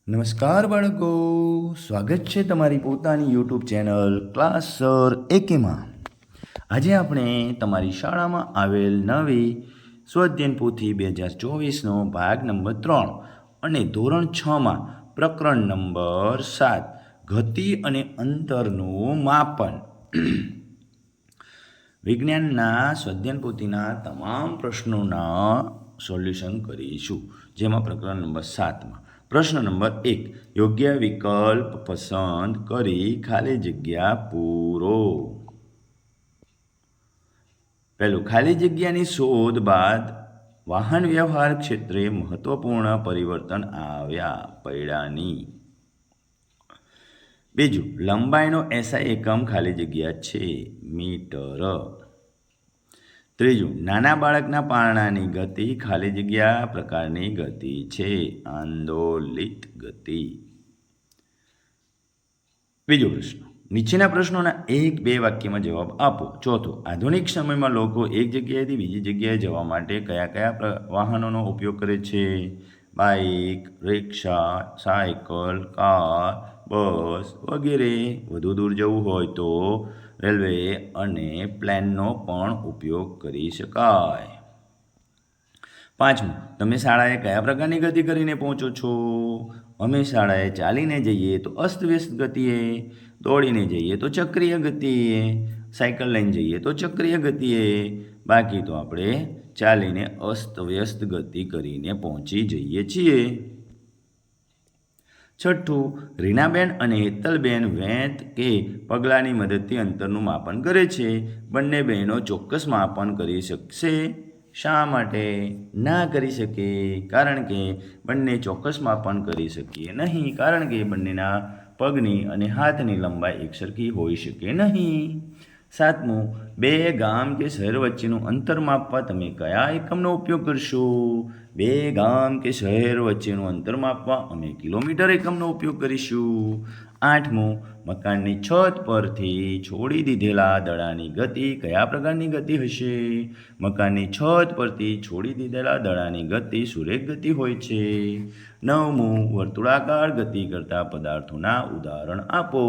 નમસ્કાર બાળકો, સ્વાગત છે તમારી પોતાની યુટ્યુબ ચેનલ ક્લાસ સર એકેમાં. આજે આપણે તમારી શાળામાં આવેલ નવી સ્વઅધ્યયન પોથી 2024નો ભાગ નંબર 3 અને ધોરણ 6માં પ્રકરણ નંબર 7 ગતિ અને અંતરનું માપન વિજ્ઞાનના સ્વઅધ્યયન પોથીના તમામ પ્રશ્નોના સોલ્યુશન કરીશું. જેમાં પ્રકરણ નંબર 7માં પ્રશ્ન નંબર 1, યોગ્ય વિકલ્પ પસંદ કરી ખાલી જગ્યા પૂરો. પહેલું, ખાલી જગ્યાની શોધ બાદ વાહન વ્યવહાર ક્ષેત્રે મહત્વપૂર્ણ પરિવર્તન આવ્યા પૈડાની. બીજું, લંબાઈનો એસઆઈ એકમ ખાલી જગ્યા છે મીટર. ત્રીજું, નાના બાળકના પારણાની ગતિ ખાલી જગ્યા પ્રકારની ગતિ છે આંદોલિત ગતિ. બીજો પ્રશ્ન, નીચેના પ્રશ્નોના 1-2 વાક્યમાં જવાબ આપો. ચોથો, આધુનિક સમયમાં લોકો એક જગ્યાએથી બીજી જગ્યાએ જવા માટે કયા કયા વાહનોનો ઉપયોગ કરે છે? બાઇક, રિક્ષા, સાયકલ, કાર, બસ વગેરે. વધુ દૂર જવું હોય તો રેલવે અને પ્લેનનો પણ ઉપયોગ કરી શકાય. પાંચમું, તમે શાળાએ કયા પ્રકારની ગતિ કરીને પહોંચો છો? અમે શાળાએ ચાલીને જઈએ તો અસ્તવ્યસ્ત ગતિએ, દોડીને જઈએ તો ચક્રીય ગતિએ, સાયકલ લઈને જઈએ તો ચક્રીય ગતિએ, બાકી તો આપણે ચાલીને અસ્તવ્યસ્ત ગતિ કરીને પહોંચી જઈએ છીએ. છઠ્ઠું, રીનાબેન અને હેતલબેન વેંત કે પગલાંની મદદથી અંતરનું માપન કરે છે. બંને બહેનો ચોક્કસ માપન કરી શકશે? શા માટે ના કરી શકે? કારણ કે બંને ચોક્કસ માપન કરી શકીએ નહીં, કારણ કે બંનેના પગની અને હાથની લંબાઈ એકસરખી હોઈ શકે નહીં. સાતમું, 2 ગામ કે શહેર વચ્ચેનું અંતર માપવા તમે કયા એકમનો ઉપયોગ કરશો? 2 ગામ કે શહેર વચ્ચેનું અંતર માપવા અમે કિલોમીટર એકમનો ઉપયોગ કરીશું. આઠમું, મકાનની છત પરથી છોડી દીધેલા દડાની ગતિ કયા પ્રકારની ગતિ હશે? મકાનની છત પરથી છોડી દીધેલા દડાની ગતિ સુરેખ ગતિ હોય છે. નવમું, વર્તુળાકાર ગતિ કરતા પદાર્થોના ઉદાહરણ આપો.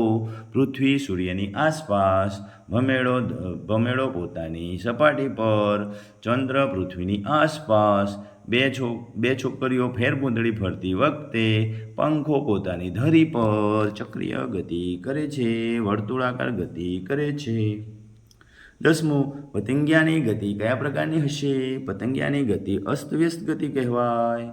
પૃથ્વી સૂર્યની આસપાસ, ભમેડો પોતાની સપાટી પર, ચંદ્ર પૃથ્વીની આસપાસ, બે છોકરીઓ ફેરબૂંદડી ફરતી વખતે, પંખો પોતાની ધરી પર, ચક્રીય ગતિ કરે છે, વર્તુળાકાર ગતિ કરે છે. 10મું, પતંગિયાની ગતિ કયા પ્રકારની હશે? પતંગિયાની ગતિ અસ્તવ્યસ્ત ગતિ કહેવાય.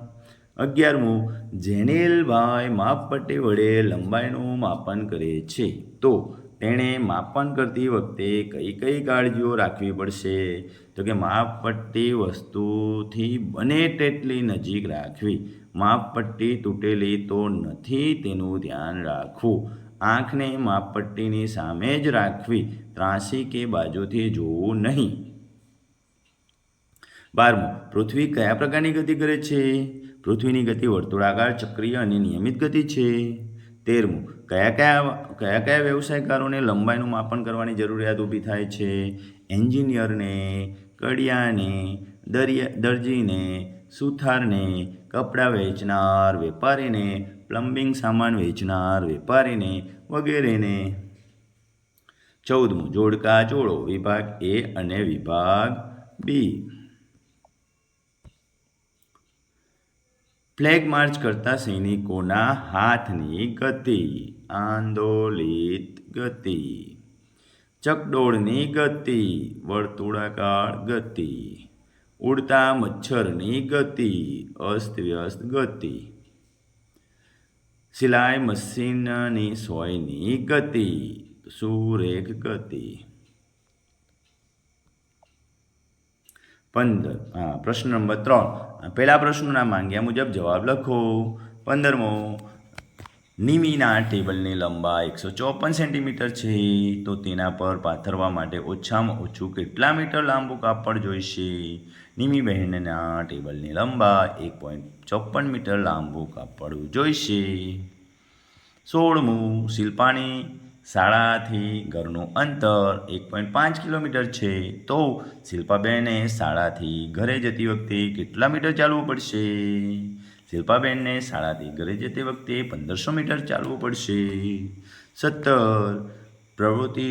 11મું, જેનિલભાઈ માપપટ્ટી વડે લંબાઈનું માપન કરે છે તો તેણે માપન કરતી વખતે કઈ કઈ કાળજીઓ રાખવી પડશે? તો કે માપપટ્ટી વસ્તુથી બને તેટલી નજીક રાખવી, માપપટ્ટી તૂટેલી તો નથી તેનું ધ્યાન રાખવું, આંખને માપપટ્ટીની સામે જ રાખવી, ત્રાંસી કે બાજુથી જોવું નહીં. 12મું, પૃથ્વી કયા પ્રકારની ગતિ કરે છે? પૃથ્વીની ગતિ વર્તુળાકાર, ચક્રીય અને નિયમિત ગતિ છે. 13મું, કયા વ્યવસાયકારોને લંબાઈનું માપન કરવાની જરૂરિયાત ઊભી થાય છે? એન્જિનિયરને, કડિયાને, દરજીને, સુથારને, કપડાં વેચનાર વેપારીને, પ્લમ્બિંગ સામાન વેચનાર વેપારીને વગેરેને. 14મું, જોડકા જોડો, વિભાગ એ અને વિભાગ બી. ફ્લેગ માર્ચ કરતા સૈનિકોના હાથની ગતિ આંદોલિત ગતિ. ચકડોળની ગતિ વર્તુળાકાર ગતિ. ઉડતા મચ્છરની ગતિ અસ્તવ્યસ્ત ગતિ. સિલાઈ મશીનની સોયની ગતિ સુરેખ ગતિ. પ્રશ્ન નંબર 3, પહેલા પ્રશ્નોના માંગ્યા મુજબ જવાબ લખો. 15મો, નિમીના ટેબલની લંબાઈ 154 સેન્ટીમીટર છે તો તેના પર પાથરવા માટે ઓછામાં ઓછું કેટલા મીટર લાંબુ કાપડ જોઈશે? નિમી બહેનના ટેબલની લંબાઈ 1.54 મીટર લાંબુ કાપડ જોઈશે. 16મું, શિલ્પાની શાળાથી ઘરનું અંતર 1.5 કિલોમીટર છે તો શિલ્પાબેને શાળાથી ઘરે જતી વખતે કેટલા મીટર ચાલવું પડશે? શિલ્પાબેનને શાળાથી ઘરે જતી વખતે 1500 મીટર ચાલવું પડશે. 17 પ્રવૃત્તિ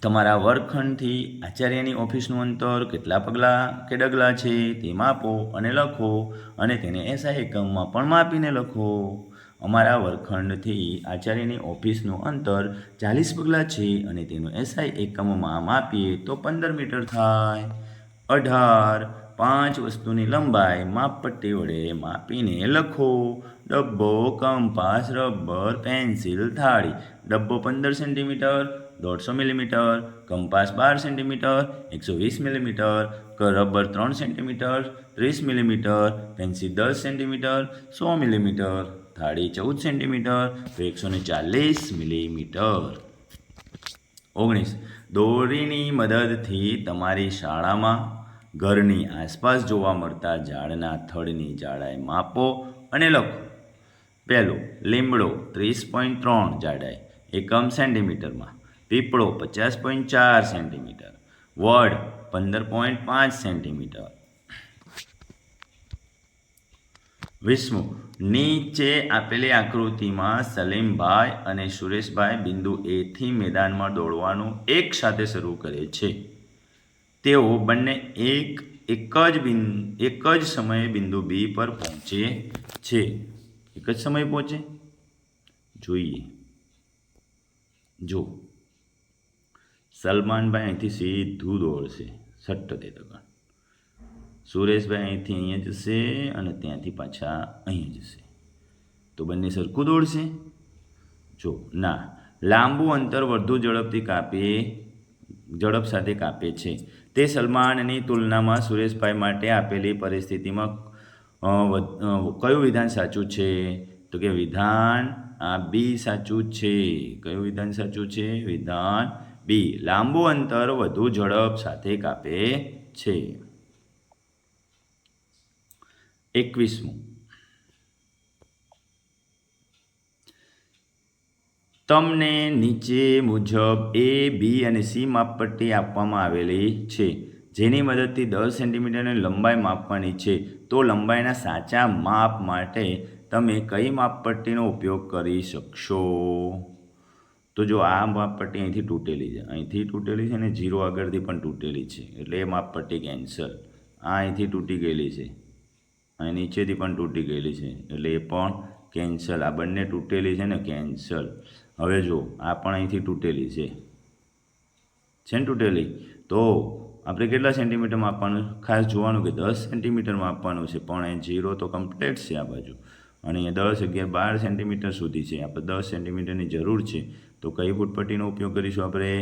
તમારા વર્ગખંડથી આચાર્યની ઓફિસનું અંતર કેટલા પગલાં કે ડગલાં છે તે માપો અને લખો અને તેને એસઆઈ એકમમાં પણ માપીને લખો. અમારા વર્ગખંડથી આચાર્યની ઓફિસનું અંતર 40 પગલાં છે અને તેનું એસઆઈ એકમમાં માપીએ તો 15 મીટર થાય. 18 5 વસ્તુની લંબાઈ માપપટ્ટી વડે માપીને લખો. ડબ્બો, કંપાસ, રબર, પેન્સિલ, થાળી. ડબ્બો 15 centimetre 150 millimetre, compass 12 centimetre 120 millimetre, rubber 3 centimetre 30 millimetre, pencil 10 centimetre 100 millimetre, થાળી 14 સેન્ટીમીટર તો 140 મિલીમીટર. 19 દોરીની મદદથી તમારી શાળામાં ઘરની આસપાસ જોવા મળતા ઝાડના થડની જાડાઈ માપો અને લખો. પહેલું, લીમડો 30.3 જાડાઈ એકમ સેન્ટીમીટરમાં, પીપળો 50.4 સેન્ટીમીટર, વડ 15.5 સેન્ટીમીટર. 20મું, નીચે આપેલી આકૃતિમાં સલીમભાઈ અને સુરેશભાઈ બિંદુ એથી મેદાનમાં દોડવાનું એક સાથે શરૂ કરે છે. તેઓ બંને એક જ સમયે બિંદુ બી પર પહોંચે છે. એક જ સમયે પહોંચે? જોઈએ. જો સલમાનભાઈ અહીંથી સીધું દોડશે, સટ્ટ દે તો સુરેશભાઈ અહીંથી અહીંયા જશે અને ત્યાંથી પાછા અહીં જશે, તો બંને સરખું દોડશે? જો ના, લાંબુ અંતર વધુ ઝડપ સાથે કાપે છે. તે સલમાનની તુલનામાં સુરેશભાઈ માટે આપેલી પરિસ્થિતિમાં કયું વિધાન સાચું છે? તો કે વિધાન આ બી સાચું છે. કયું વિધાન સાચું છે? વિધાન બી. લાંબુ અંતર વધુ ઝડપ સાથે કાપે છે. 21મું, તમને નીચે મુજબ એ, બી અને સી માપપટ્ટી આપવામાં આવેલી છે, જેની મદદથી 10 સેન્ટીમીટરની લંબાઈ માપવાની છે. તો લંબાઈના સાચા માપ માટે તમે કઈ માપપટ્ટીનો ઉપયોગ કરી શકશો? તો જો આ માપપટ્ટી અહીંથી તૂટેલી છે ને 0 આગળથી પણ તૂટેલી છે, એટલે એ માપપટ્ટી કેન્સલ. આ અહીંથી તૂટી ગયેલી છે, અહીં નીચેથી પણ તૂટી ગયેલી છે, એટલે એ પણ કેન્સલ. આ બંને તૂટેલી છે ને, કેન્સલ. હવે જો આ પણ અહીંથી તૂટેલી છે ને તૂટેલી, તો આપણે કેટલા સેન્ટીમીટર માપવાનું? ખાસ જોવાનું કે 10 સેન્ટીમીટર માપવાનું છે, પણ અહીં 0 તો કમ્પ્લીટ છે આ બાજુ, અને અહીંયા 10, 11, 12 સેન્ટીમીટર સુધી છે. આપણે 10 સેન્ટીમીટરની જરૂર છે, તો કઈ ફૂટપટ્ટીનો ઉપયોગ કરીશું આપણે?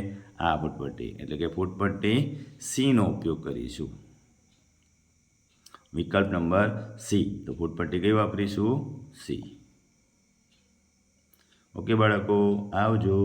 આ ફૂટપટ્ટી, એટલે કે ફૂટપટ્ટી સીનો ઉપયોગ કરીશું. વિકલ્પ નંબર સી. તો ફૂટપટ્ટી કઈ વાપરીશું? સી. ઓકે બાળકો, આવજો.